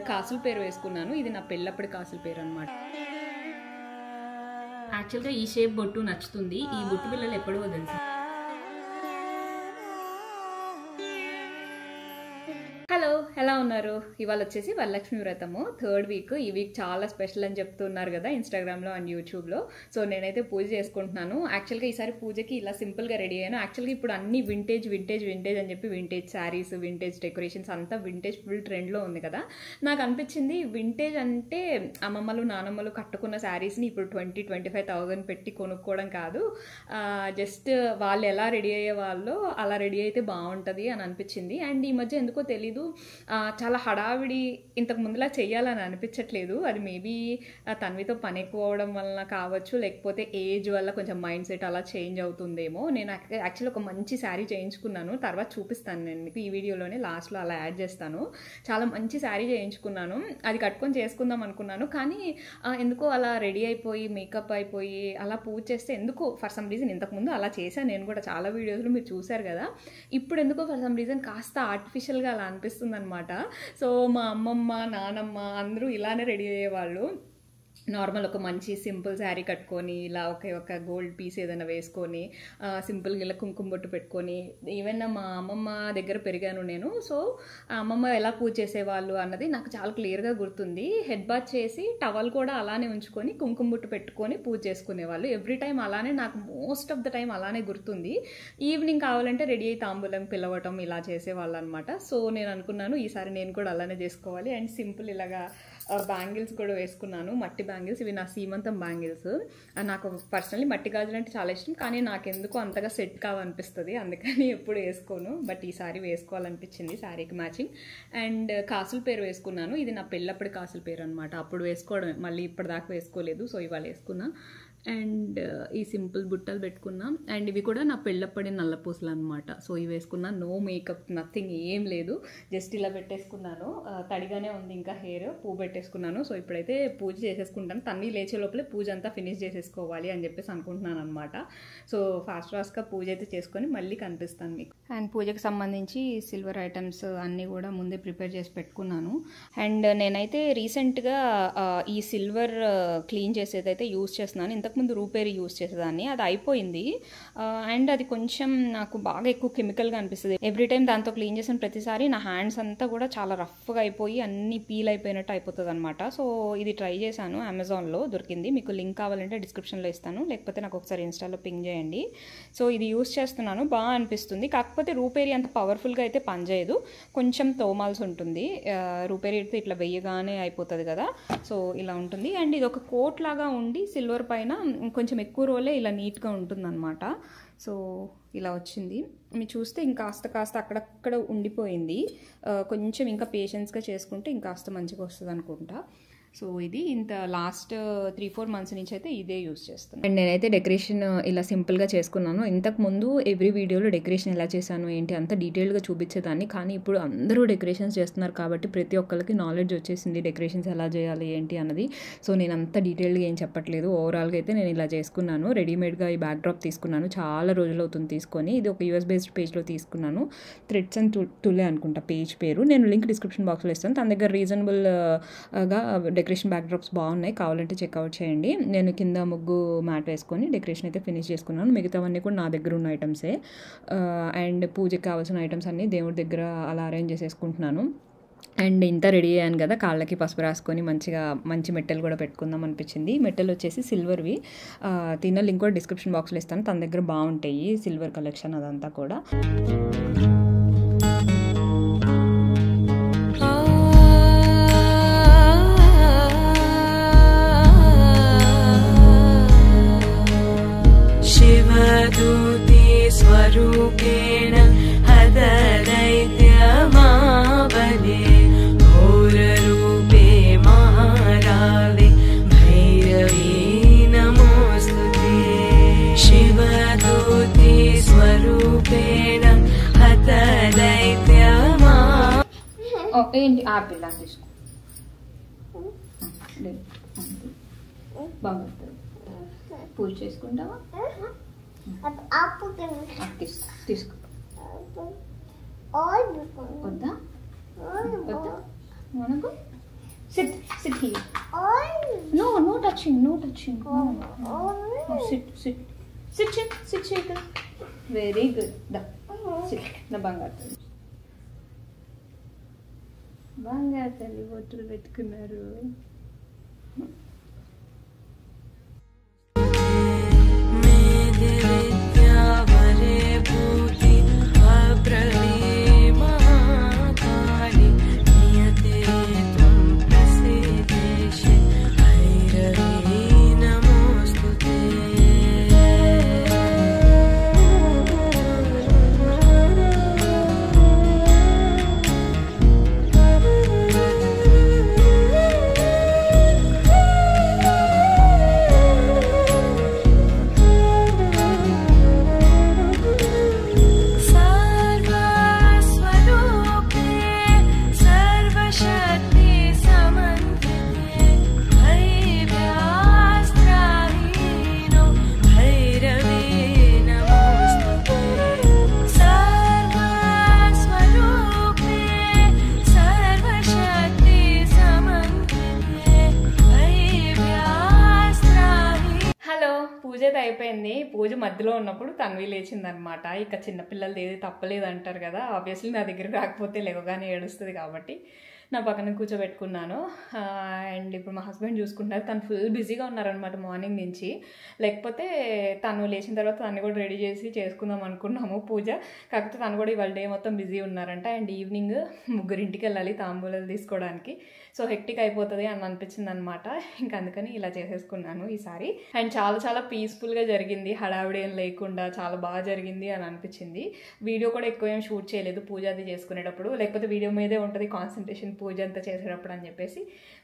కాసుల పేరు వేసుకున్నాను. ఇది నా పెళ్ళప్పుడు కాసుల పేరు అనమాట. యాక్చువల్గా ఈ షేప్ బొట్టు నచ్చుతుంది. ఈ బొట్టు పిల్లలు ఎప్పుడో తెలుసు. హలో, ఎలా ఉన్నారు? ఇవాళ వచ్చేసి వరలక్ష్మి వ్రతము 3rd వీక్. ఈ వీక్ చాలా స్పెషల్ అని చెప్తున్నారు కదా ఇన్స్టాగ్రామ్లో అండ్ యూట్యూబ్లో. సో నేనైతే పూజ చేసుకుంటున్నాను. యాక్చువల్గా ఈసారి పూజకి ఇలా సింపుల్గా రెడీ అయ్యాను. యాక్చువల్గా ఇప్పుడు అన్ని వింటేజ్ అని చెప్పి వింటేజ్ శారీస్, వింటేజ్ డెకరేషన్స్ అంతా వింటేజ్ ఫుల్ ట్రెండ్లో ఉంది కదా. నాకు అనిపించింది వింటేజ్ అంటే అమ్మమ్మలు నానమ్మలు కట్టుకున్న శారీస్ని ఇప్పుడు 20-25,000 పెట్టి కొనుక్కోవడం కాదు. జస్ట్ వాళ్ళు ఎలా రెడీ అయ్యే వాళ్ళు అలా రెడీ అయితే బాగుంటుంది అని అనిపించింది. అండ్ ఈ మధ్య ఎందుకో తెలీదు, చాలా హడావిడి ఇంతకు ముందులా చెయ్యాలని అనిపించట్లేదు. అది మేబీ తన్వితో పని ఎక్కువ అవడం వలన కావచ్చు, లేకపోతే ఏజ్ వల్ల కొంచెం మైండ్ సెట్ అలా చేంజ్ అవుతుందేమో. నేను యాక్చువల్లీ ఒక మంచి శారీ చేయించుకున్నాను, తర్వాత చూపిస్తాను నేను మీకు ఈ వీడియోలోనే, లాస్ట్లో అలా యాడ్ చేస్తాను. చాలా మంచి శారీ చేయించుకున్నాను, అది కట్టుకొని చేసుకుందాం అనుకున్నాను. కానీ ఎందుకో అలా రెడీ అయిపోయి మేకప్ అయిపోయి అలా పూజ చేస్తే ఎందుకో ఫర్ సమ్ రీజన్, ఇంతకుముందు అలా చేశాను నేను కూడా చాలా వీడియోస్లో మీరు చూశారు కదా. ఇప్పుడు ఎందుకో ఫర్ సమ్ రీజన్ కాస్త ఆర్టిఫిషియల్గా అలా అనిపిస్తుంది అనమాట. సో మా అమ్మమ్మ నానమ్మ అందరూ ఇలానే రెడీ అయ్యేవాళ్ళు. నార్మల్ ఒక మంచి సింపుల్ శారీ కట్టుకొని ఇలా ఒక గోల్డ్ పీస్ ఏదైనా వేసుకొని సింపుల్గా ఇలా కుంకుమ బొట్టు పెట్టుకొని, ఈవెన్ మా అమ్మమ్మ దగ్గర పెరిగాను నేను. సో అమ్మమ్మ ఎలా పూజ చేసేవాళ్ళు అన్నది నాకు చాలా క్లియర్గా గుర్తుంది. హెడ్ బాత్ చేసి టవల్ కూడా అలానే ఉంచుకొని కుంకుమ బొట్టు పెట్టుకొని పూజ చేసుకునేవాళ్ళు. ఎవ్రీ టైం అలానే, నాకు మోస్ట్ ఆఫ్ ద టైం అలానే గుర్తుంది. ఈవినింగ్ కావాలంటే రెడీ అయ్యి తాంబూలం పిలవటం ఇలా చేసేవాళ్ళు అనమాట. సో నేను అనుకున్నాను ఈసారి నేను కూడా అలానే చేసుకోవాలి. అండ్ సింపుల్ ఇలాగా బ్యాంగిల్స్ కూడా వేసుకున్నాను, మట్టి బ్యాంగిల్స్. ఇవి నా సీమంతం బ్యాంగిల్స్. నాకు పర్సనలీ మట్టి గాజులు అంటే చాలా ఇష్టం, కానీ నాకెందుకు అంతగా సెట్ కావనిపిస్తుంది, అందుకని ఎప్పుడు వేసుకోను. బట్ ఈసారి వేసుకోవాలనిపించింది శారీకి మ్యాచింగ్. అండ్ కాసుల పేరు వేసుకున్నాను. ఇది నా పెళ్ళప్పుడు కాసుల పేరు అనమాట. అప్పుడు వేసుకోవడం, మళ్ళీ ఇప్పటిదాకా వేసుకోలేదు. సో ఇవాళ వేసుకున్నా. అండ్ ఈ సింపుల్ బుట్టలు పెట్టుకున్నా. అండ్ ఇవి కూడా నా పెళ్ళప్పటి నల్లపూసలు అనమాట. సో ఇవి వేసుకున్నా, నో మేకప్, నథింగ్, ఏం లేదు, జస్ట్ ఇలా పెట్టేసుకున్నాను. తడిగానే ఉంది ఇంకా హెయిర్, పువ్వు పెట్టేసుకున్నాను. సో ఇప్పుడైతే పూజ చేసేసుకుంటాను. తన్ని లేచే లోపలే పూజ అంతా ఫినిష్ చేసేసుకోవాలి అని చెప్పేసి అనుకుంటున్నాను అనమాట. సో ఫాస్ట్గా పూజ అయితే చేసుకొని మళ్ళీ కనిపిస్తాను మీకు. అండ్ పూజకి సంబంధించి సిల్వర్ ఐటమ్స్ అన్నీ కూడా ముందే ప్రిపేర్ చేసి పెట్టుకున్నాను. అండ్ నేనైతే రీసెంట్గా ఈ సిల్వర్ క్లీన్ చేసేది అయితే యూజ్ చేస్తున్నాను. ఇంతకుముందు రూపేరీ యూజ్ చేసేదాన్ని, అది అయిపోయింది. అండ్ అది కొంచెం నాకు బాగా ఎక్కువ కెమికల్గా అనిపిస్తుంది. ఎవ్రీ టైం దాంతో క్లీన్ చేసిన ప్రతిసారి నా హ్యాండ్స్ అంతా కూడా చాలా రఫ్గా అయిపోయి అన్ని పీల్ అయిపోయినట్టు అయిపోతుంది అనమాట. సో ఇది ట్రై చేశాను, అమెజాన్లో దొరికింది. మీకు లింక్ కావాలంటే డిస్క్రిప్షన్లో ఇస్తాను, లేకపోతే నాకు ఒకసారి ఇన్స్టాలో పింగ్ చేయండి. సో ఇది యూజ్ చేస్తున్నాను, బాగా అనిపిస్తుంది. కాకపోతే రూపేరీ అంత పవర్ఫుల్గా అయితే పనిచేయదు, కొంచెం తోమాల్సి ఉంటుంది. రూపేరీ అయితే ఇట్లా వెయ్యగానే అయిపోతుంది కదా, సో ఇలా ఉంటుంది. అండ్ ఇది ఒక కోట్ లాగా ఉండి సిల్వర్ పైన కొంచెం ఎక్కువ రోజులే ఇలా నీట్గా ఉంటుందన్నమాట. సో ఇలా వచ్చింది. మీరు చూస్తే ఇంకాస్త అక్కడక్కడ ఉండిపోయింది. కొంచెం ఇంకా పేషెన్స్గా చేసుకుంటే ఇంకాస్త మంచిగా వస్తుంది అనుకుంటా. సో ఇది ఇంత లాస్ట్ 3-4 months నుంచి అయితే ఇదే యూజ్ చేస్తాను. అండ్ నేనైతే డెకరేషన్ ఇలా సింపుల్గా చేసుకున్నాను. ఇంతకుముందు ఎవ్రీ వీడియోలో డెకరేషన్ ఎలా చేశాను ఏంటి అంత డీటెయిల్గా చూపించేదాన్ని. కానీ ఇప్పుడు అందరూ డెకరేషన్స్ చేస్తున్నారు కాబట్టి ప్రతి ఒక్కరికి నాలెడ్జ్ వచ్చేసింది డెకరేషన్స్ ఎలా చేయాలి ఏంటి అన్నది. సో నేను అంత డీటెయిల్గా ఏం చెప్పట్లేదు. ఓవరాల్గా అయితే నేను ఇలా చేసుకున్నాను. రెడీమేడ్గా ఈ బ్యాక్ డ్రాప్ తీసుకున్నాను, చాలా రోజులు అవుతుంది తీసుకొని. ఇది ఒక US బేస్డ్ పేజ్లో తీసుకున్నాను, థ్రెడ్స్ అండ్ టులే అనుకుంటా పేజ్ పేరు. నేను లింక్ డిస్క్రిప్షన్ బాక్స్లో ఇస్తాను. తన దగ్గర రీజనబుల్గా డెకరేషన్ బ్యాక్ డ్రాప్స్ బాగున్నాయి, కావాలంటే చెక్అవుట్ చేయండి. నేను కింద ముగ్గు మ్యాట్ వేసుకొని డెకరేషన్ అయితే ఫినిష్ చేసుకున్నాను. మిగతావన్నీ కూడా నా దగ్గర ఉన్న ఐటమ్సే. అండ్ పూజకి కావాల్సిన ఐటమ్స్ అన్నీ దేవుడి దగ్గర అలా అరేంజ్ చేసేసుకుంటున్నాను. అండ్ ఇంత రెడీ అయ్యాను కదా, కాళ్ళకి పసుపు రాసుకొని మంచి మెట్టెలు కూడా పెట్టుకుందాం అనిపించింది. మెట్టెలు వచ్చేసి సిల్వర్వి. తిన్న లింక్ కూడా డిస్క్రిప్షన్ బాక్స్లో ఇస్తాను. తన దగ్గర బాగుంటాయి సిల్వర్ కలెక్షన్ అదంతా కూడా. शिवदूते स्वरूपेण हददैत्यमाबले घोररूपे महारावे भैरवी नमोस्तुते। शिवदूते स्वरूपेण हददैत्यमा ఏంటి ఆపిల్ తీసుకో, బాగా పూజ చేసుకుంటావా? తీసుకో. వద్దా వద్దా మనకు Sit here. No touching. No. Sit, Shekhar. Very good. Sit. The బంగారు తల్లి బొట్టులు పెట్టుకున్నారు. పూజ అయితే అయిపోయింది. పూజ మధ్యలో ఉన్నప్పుడు తన్వి లేచిందనమాట. ఇక చిన్నపిల్లలది ఏది తప్పలేదు అంటారు కదా, ఆబ్వియస్లీ నా దగ్గర రాకపోతే లేవగానే ఏడుస్తుంది కాబట్టి నా పక్కన కూర్చోబెట్టుకున్నాను. అండ్ ఇప్పుడు మా హస్బెండ్ చూసుకుంటారు. తను ఫుల్ బిజీగా ఉన్నారనమాట మార్నింగ్ నుంచి. లేకపోతే తను లేచిన తర్వాత తను కూడా రెడీ చేసి చేసుకుందాం అనుకున్నాము పూజ. కాకపోతే తను కూడా ఇవాళ డే మొత్తం బిజీ ఉన్నారంట. అండ్ ఈవినింగ్ ముగ్గురింటికి వెళ్ళాలి తాంబూలాలు తీసుకోవడానికి. సో హెక్టిక్ అయిపోతుంది అని అనిపించింది అనమాట. ఇంకా అందుకని ఇలా చేసేసుకున్నాను ఈసారి. అండ్ చాలా పీస్ఫుల్గా జరిగింది, హడావిడి ఏం లేకుండా చాలా బాగా జరిగింది అని అనిపించింది. వీడియో కూడా ఎక్కువ ఏం షూట్ చేయలేదు పూజ అది చేసుకునేటప్పుడు, లేకపోతే వీడియో మీదే ఉంటుంది కాన్సన్ట్రేషన్ పూజ అంతా చేసేటప్పుడు అని చెప్పేసి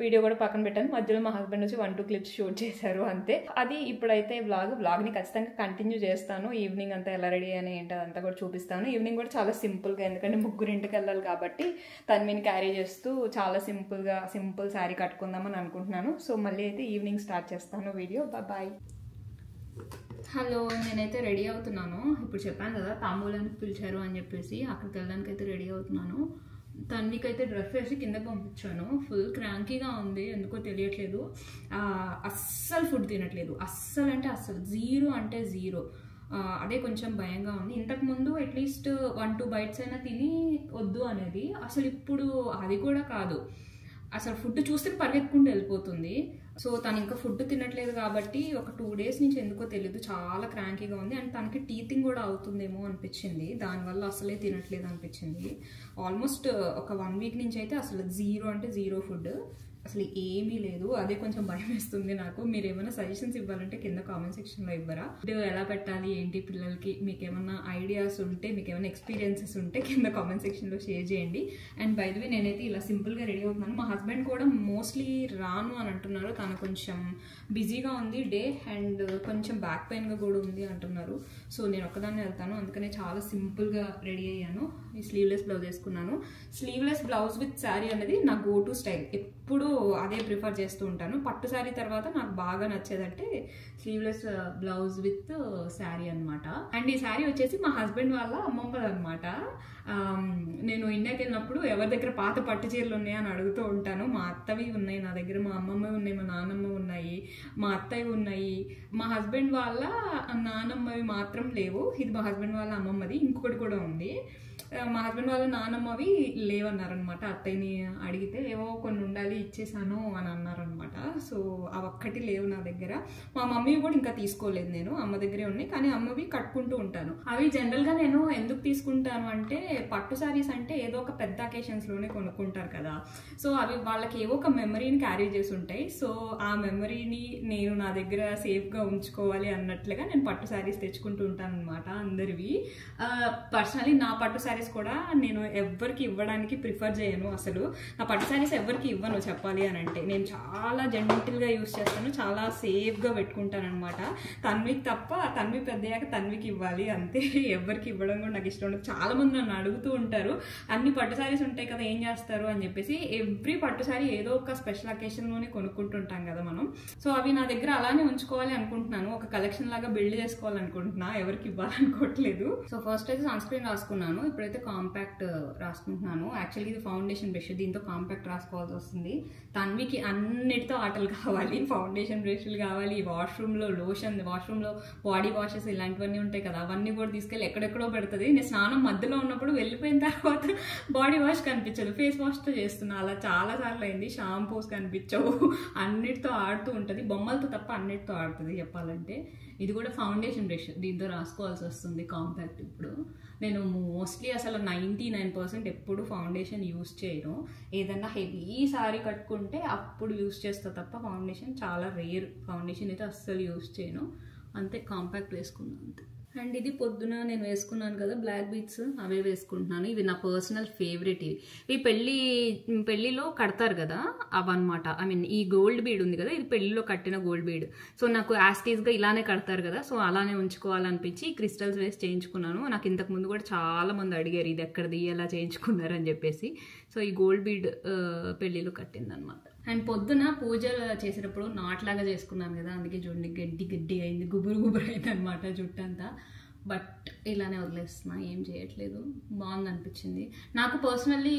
వీడియో కూడా పక్కన పెట్టాను. మధ్యలో మా హస్బెండ్ వచ్చి 1-2 క్లిప్స్ షూట్ చేశారు అంతే. అది ఇప్పుడైతే వ్లాగ్ని ఖచ్చితంగా కంటిన్యూ చేస్తాను. ఈవినింగ్ అంతా ఎలా రెడీ అని ఏంటి అదంతా కూడా చూపిస్తాను. ఈవినింగ్ కూడా చాలా సింపుల్గా, ఎందుకంటే ముగ్గురింటికి వెళ్ళాలి కాబట్టి తన్విని క్యారీ చేస్తూ చాలా సింపుల్ శారీ కట్టుకుందామని అనుకుంటున్నాను. సో మళ్ళీ అయితే ఈవినింగ్ స్టార్ట్ చేస్తాను వీడియో. బాయ్. హలో, నేనైతే రెడీ అవుతున్నాను. ఇప్పుడు చెప్పాను కదా తాంబూలానికి పిలిచారు అని చెప్పేసి అక్కడికి వెళ్ళడానికి అయితే రెడీ అవుతున్నాను. తన్వికైతే డ్రెస్ వేసి కిందకి పంపించాను. ఫుల్ క్రాంకీగా ఉంది, ఎందుకో తెలియట్లేదు. అస్సలు ఫుడ్ తినట్లేదు, అస్సలు అంటే అస్సలు, 0 అంటే 0. అదే కొంచెం భయంగా ఉంది. ఇంతకుముందు అట్లీస్ట్ 1-2 బైట్స్ అయినా తిని వద్దు అనేది, అసలు ఇప్పుడు అది కూడా కాదు. అసలు ఫుడ్ చూస్తే పరిగెత్తుకుంటూ వెళ్ళిపోతుంది. సో తను ఇంకా ఫుడ్ తినట్లేదు కాబట్టి ఒక 2 డేస్ నుంచి ఎందుకో తెలియదు చాలా క్రాంకీగా ఉంది. అండ్ తనకి టీతింగ్ కూడా అవుతుందేమో అనిపించింది, దానివల్ల అసలే తినట్లేదు అనిపించింది. ఆల్మోస్ట్ ఒక 1 వీక్ నుంచి అయితే అసలు 0 అంటే 0 ఫుడ్, అసలు ఏమీ లేదు. అదే కొంచెం భయం వేస్తుంది నాకు. మీరు ఏమైనా సజెషన్స్ ఇవ్వాలంటే కింద కామెంట్ సెక్షన్లో ఇవ్వరా? ఎలా పెట్టాలి ఏంటి పిల్లలకి, మీకు ఏమైనా ఐడియాస్ ఉంటే, మీకు ఏమైనా ఎక్స్పీరియన్సెస్ ఉంటే కింద కామెంట్ సెక్షన్లో షేర్ చేయండి. అండ్ బై ది వే నేనైతే ఇలా సింపుల్గా రెడీ అవుతున్నాను. మా హస్బెండ్ కూడా మోస్ట్లీ రాను అని అంటున్నారు. తను కొంచెం బిజీగా ఉంది డే, అండ్ కొంచెం బ్యాక్ పెయిన్గా కూడా ఉంది అంటున్నారు. సో నేను ఒక్కదాన్ని వెళ్తాను, అందుకనే చాలా సింపుల్గా రెడీ అయ్యాను. ఈ స్లీవ్లెస్ బ్లౌజ్ వేసుకున్నాను. స్లీవ్లెస్ బ్లౌజ్ విత్ శారీ అనేది నా గో టు స్టైల్, ఎప్పుడు అదే ప్రిఫర్ చేస్తూ ఉంటాను. పట్టు శారీ తర్వాత నాకు బాగా నచ్చేదంటే స్లీవ్లెస్ బ్లౌజ్ విత్ శారీ అనమాట. అండ్ ఈ శారీ వచ్చేసి మా హస్బెండ్ వాళ్ళ అమ్మమ్మది అనమాట. నేను ఇండియాకి వెళ్ళినప్పుడు ఎవరి దగ్గర పాత పట్టు చీరలు ఉన్నాయి అని అడుగుతూ ఉంటాను. మా అత్తవి ఉన్నాయి నా దగ్గర, మా అమ్మమ్మ ఉన్నాయి, మా నాన్నమ్మ ఉన్నాయి, మా అత్తయ్య ఉన్నాయి. మా హస్బెండ్ వాళ్ళ నానమ్మవి మాత్రం లేవు. ఇది మా హస్బెండ్ వాళ్ళ అమ్మమ్మది, ఇంకొకటి కూడా ఉంది. మా హస్బెండ్ వాళ్ళ నానమ్మవి లేవన్నారనమాట. అత్తయ్యని అడిగితే ఏవో కొన్ని ఉండాలి ఇచ్చేసాను అని అన్నారనమాట. సో అవి ఒక్కటి లేవు నా దగ్గర. మా మమ్మీ కూడా ఇంకా తీసుకోలేదు నేను, అమ్మ దగ్గరే ఉన్నాయి. కానీ అమ్మవి కట్టుకుంటూ ఉంటాను. అవి జనరల్గా నేను ఎందుకు తీసుకుంటాను అంటే, పట్టు శారీస్ అంటే ఏదో ఒక పెద్ద అకేషన్స్లోనే కొనుక్కుంటారు కదా. సో అవి వాళ్ళకి ఏవో ఒక మెమరీని క్యారీ చేసి ఉంటాయి. సో ఆ మెమరీని నేను నా దగ్గర సేఫ్గా ఉంచుకోవాలి అన్నట్లుగా నేను పట్టు శారీస్ తెచ్చుకుంటూ ఉంటాను అనమాట అందరివి. పర్సనలీ నా పట్టు శారీస్ కూడా నేను ఎవరికి ఇవ్వడానికి ప్రిఫర్ చేయను. అసలు నా పట్టు శారీస్ ఎవరికి ఇవ్వను చెప్పాలి అని అంటే. నేను చాలా జెంటిల్గా యూస్ చేస్తాను, చాలా సేఫ్గా పెట్టుకుంటాను అనమాట. తన్వికి తప్ప, తన్వి పెద్దయ్యాక తన్వికి ఇవ్వాలి అంతే. ఎవరికి ఇవ్వడం కూడా నాకు ఇష్టం ఉండదు. చాలా మంది నన్ను అడుగుతూ ఉంటారు, అన్ని పట్టు శారీస్ ఉంటాయి కదా ఏం చేస్తారు అని చెప్పేసి. ఎవ్రీ పట్టు శారీ ఏదో ఒక స్పెషల్ అకేషన్లోనే కొనుక్కుంటుంటాం కదా మనం. సో అవి నా దగ్గర అలానే ఉంచుకోవాలి అనుకుంటున్నాను, ఒక కలెక్షన్ లాగా బిల్డ్ చేసుకోవాలనుకుంటున్నా, ఎవరికి ఇవ్వాలనుకోవట్లేదు. సో ఫస్ట్ అయితే సన్ స్క్రీన్ రాసుకున్నాను. ఇప్పుడు ఇప్పుడైతే కాంపాక్ట్ రాసుకుంటున్నాను. యాక్చువల్గా ఇది ఫౌండేషన్ బ్రష్, దీంతో కాంపాక్ట్ రాసుకోవాల్సి వస్తుంది. తన్వికి అన్నిటితో ఆటలు కావాలి, ఫౌండేషన్ బ్రష్లు కావాలి, వాష్రూమ్లో లోషన్, వాష్రూమ్లో బాడీ వాషెస్ ఇలాంటివన్నీ ఉంటాయి కదా, అవన్నీ కూడా తీసుకెళ్ళి ఎక్కడెక్కడో పెడుతుంది. నేను స్నానం మధ్యలో ఉన్నప్పుడు వెళ్ళిపోయిన తర్వాత బాడీ వాష్ కనిపించదు, ఫేస్ వాష్తో చేస్తున్నా. అలా చాలాసార్లు అయింది. షాంపూస్ కనిపించవు, అన్నిటితో ఆడుతూ ఉంటుంది, బొమ్మలతో తప్ప అన్నిటితో ఆడుతుంది చెప్పాలంటే. ఇది కూడా ఫౌండేషన్ బ్రష్, దీంతో రాసుకోవాల్సి వస్తుంది కాంపాక్ట్. ఇప్పుడు నేను మోస్ట్లీ అసలు 99% ఎప్పుడు ఫౌండేషన్ యూస్ చేయను. ఏదన్నా హెవీ సారీ కట్టుకుంటే అప్పుడు యూస్ చేస్తా తప్ప ఫౌండేషన్ చాలా రేర్. ఫౌండేషన్ అయితే అస్సలు యూస్ చేయను, అంతే. కాంపాక్ట్ వేసుకున్నాను అంతే. అండ్ ఇది పొద్దున నేను వేసుకున్నాను కదా బ్లాక్ బీట్స్, అవే వేసుకుంటున్నాను. ఇవి నా పర్సనల్ ఫేవరెట్. ఇవి పెళ్ళిలో కడతారు కదా అవన్నమాట. ఐ మీన్ ఈ గోల్డ్ బీడ్ ఉంది కదా, ఇది పెళ్ళిలో కట్టిన గోల్డ్ బీడ్. సో నాకు యాస్టీస్గా ఇలానే కడతారు కదా, సో అలానే ఉంచుకోవాలనిపించి క్రిస్టల్స్ వేసి చేయించుకున్నాను. నాకు ఇంతకు ముందు కూడా చాలా మంది అడిగారు ఇది ఎక్కడిది, ఎలా చేయించుకున్నారు అని చెప్పేసి. సో ఈ గోల్డ్ బీడ్ పెళ్ళిలో కట్టింది అనమాట. అండ్ పొద్దున పూజలు చేసేటప్పుడు నాట్లాగా చేసుకున్నాను కదా, అందుకే చూడండి గడ్డి అయింది, గుబురు అయింది అనమాట జుట్టంతా. బట్ ఇలానే వదిలేస్తున్నా, ఏం చేయట్లేదు. బాగుంది అనిపించింది నాకు పర్సనల్లీ.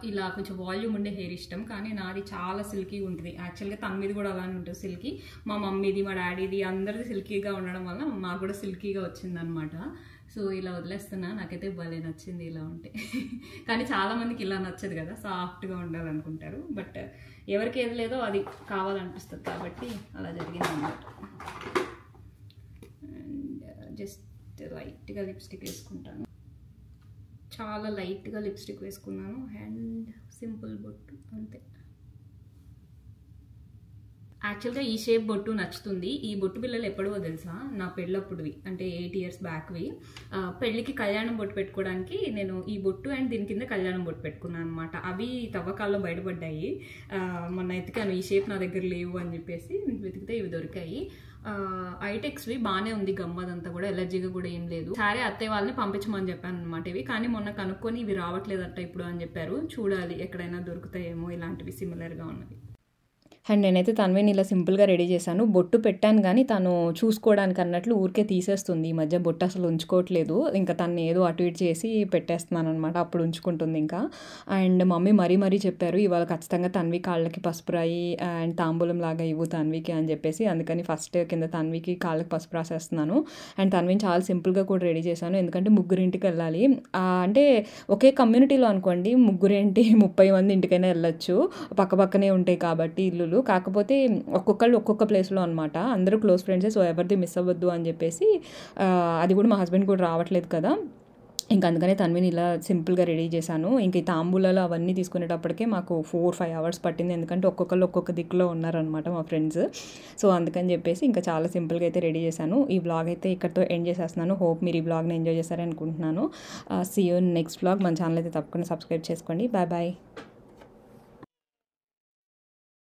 ఇలా కొంచెం వాల్యూమ్ ఉండే హెయిర్ ఇష్టం, కానీ నాది చాలా సిల్కీగా ఉంటుంది. యాక్చువల్గా తన మీద కూడా అలానే ఉంటుంది సిల్కీ. మా మమ్మీది, మా డాడీది, అందరిది సిల్కీగా ఉండడం వల్ల మాకు కూడా సిల్కీగా వచ్చిందనమాట. సో ఇలా వదిలేస్తున్నా, నాకైతే భలే నచ్చింది ఇలా ఉంటే. కానీ చాలామందికి ఇలా నచ్చదు కదా, సాఫ్ట్గా ఉండాలనుకుంటారు. బట్ ఎవరికి ఏది లేదో అది కావాలనిపిస్తుంది కాబట్టి అలా జరిగింది అన్నమాట. అండ్ జస్ట్ లైట్గా లిప్స్టిక్ వేసుకుంటాను, చాలా లైట్గా లిప్స్టిక్ వేసుకున్నాను. అండ్ సింపుల్ బొట్టు అంతే. యాక్చువల్గా ఈ షేప్ బొట్టు నచ్చుతుంది. ఈ బొట్టు పిల్లలు ఎప్పుడో తెలుసా, నా పెళ్ళప్పుడువి, అంటే 8 years బ్యాక్వి. పెళ్ళికి కళ్యాణం బొట్టు పెట్టుకోవడానికి నేను ఈ బొట్టు అండ్ దీని కింద కళ్యాణం బొట్టు పెట్టుకున్నాను అనమాట. అవి తవ్వకాల్లో బయటపడ్డాయి. మొన్న ఎతికాను, ఈ షేప్ నా దగ్గర లేవు అని చెప్పేసి వెతికితే ఇవి దొరికాయి. ఐటెక్స్వి బాగానే ఉంది, గమ్మదంతా కూడా, ఎలర్జీగా కూడా ఏం లేదు. సరే అత్తయ్య వాళ్ళని పంపించమని చెప్పాను అనమాట ఇవి. కానీ మొన్న కనుక్కొని ఇవి రావట్లేదట ఇప్పుడు అని చెప్పారు. చూడాలి ఎక్కడైనా దొరుకుతాయేమో ఇలాంటివి సిమిలర్గా ఉన్నవి. అండ్ నేనైతే తన్విని ఇలా సింపుల్గా రెడీ చేశాను. బొట్టు పెట్టాను కానీ తను చూసుకోవడానికి అన్నట్లు ఊరికే తీసేస్తుంది. ఈ మధ్య బొట్టు అసలు ఉంచుకోవట్లేదు. ఇంకా తను ఏదో అటు ఇటు చేసి పెట్టేస్తున్నాను అనమాట, అప్పుడు ఉంచుకుంటుంది ఇంకా. అండ్ మమ్మీ మరీ చెప్పారు ఇవాళ ఖచ్చితంగా తన్వి కాళ్ళకి పసుపు రాయి అండ్ తాంబూలం లాగా ఇవ్వు తన్వికి అని చెప్పేసి. అందుకని ఫస్ట్ కింద తన్వికి కాళ్ళకి పసుపు రాసేస్తున్నాను. అండ్ తన్విని చాలా సింపుల్గా కూడా రెడీ చేశాను, ఎందుకంటే ముగ్గురింటికి వెళ్ళాలి. అంటే ఒకే కమ్యూనిటీలో అనుకోండి, ముగ్గురింటి 30 మంది ఇంటికైనా వెళ్ళొచ్చు, పక్కనే ఉంటాయి కాబట్టి ఇల్లులు. కాకపోతే ఒక్కొక్కళ్ళు ఒక్కొక్క ప్లేస్లో అనమాట, అందరూ క్లోజ్ ఫ్రెండ్సే. సో ఎవరిది మిస్ అవ్వద్దు అని చెప్పేసి, అది కూడా మా హస్బెండ్ కూడా రావట్లేదు కదా, ఇంకా అందుకనే తన్విని ఇలా సింపుల్గా రెడీ చేశాను. ఇంక ఈ తాంబూలాలు అవన్నీ తీసుకునేటప్పటికే మాకు 4-5 hours పట్టింది, ఎందుకంటే ఒక్కొక్కళ్ళు ఒక్కొక్క దిక్కులో ఉన్నారనమాట మా ఫ్రెండ్స్. సో అందుకని చెప్పేసి ఇంకా చాలా సింపుల్గా అయితే రెడీ చేశాను. ఈ వ్లాగ్ అయితే ఇక్కడితో ఎండ్ చేసేస్తున్నాను. హోప్ మీరు ఈ వ్లాగ్ని ఎంజాయ్ చేశారని అనుకుంటున్నాను. See you next vlog. మన ఛానల్ అయితే తప్పకుండా సబ్స్క్రైబ్ చేసుకోండి. బాయ్.